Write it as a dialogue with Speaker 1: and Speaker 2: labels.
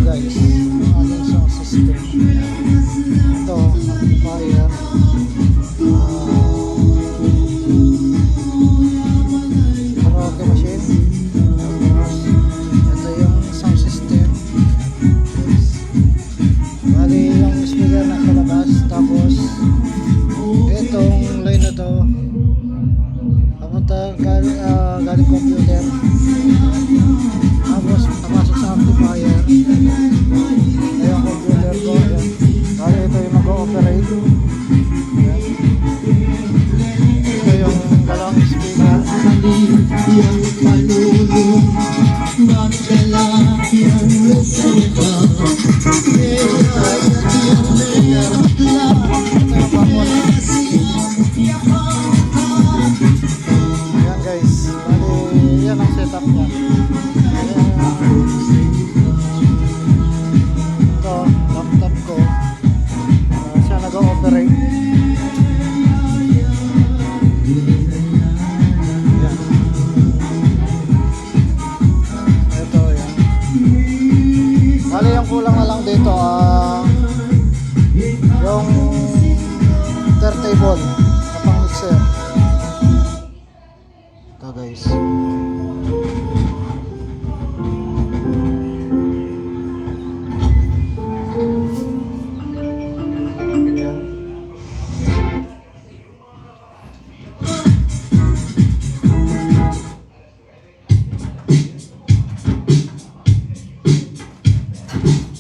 Speaker 1: guys, ang ating sound system. Ito, amplifier, karaoke machine. Tapos ito yung sound system, guys. Bali yung speaker nasa labas. Tapos itong line na to papunta galing computer. Tapos napasok sa amplifier. Ayan computer ko. Ayan. Bali ito yung mag-ooperate. Ayan. Ito yung dalawang speaker. Ayan guys. Bali yan ang setup niya. Ito, laptop ko. Siya nag-ooperate. Ayan. Ito, yan. Bali yung kulang na lang dito yung turntable.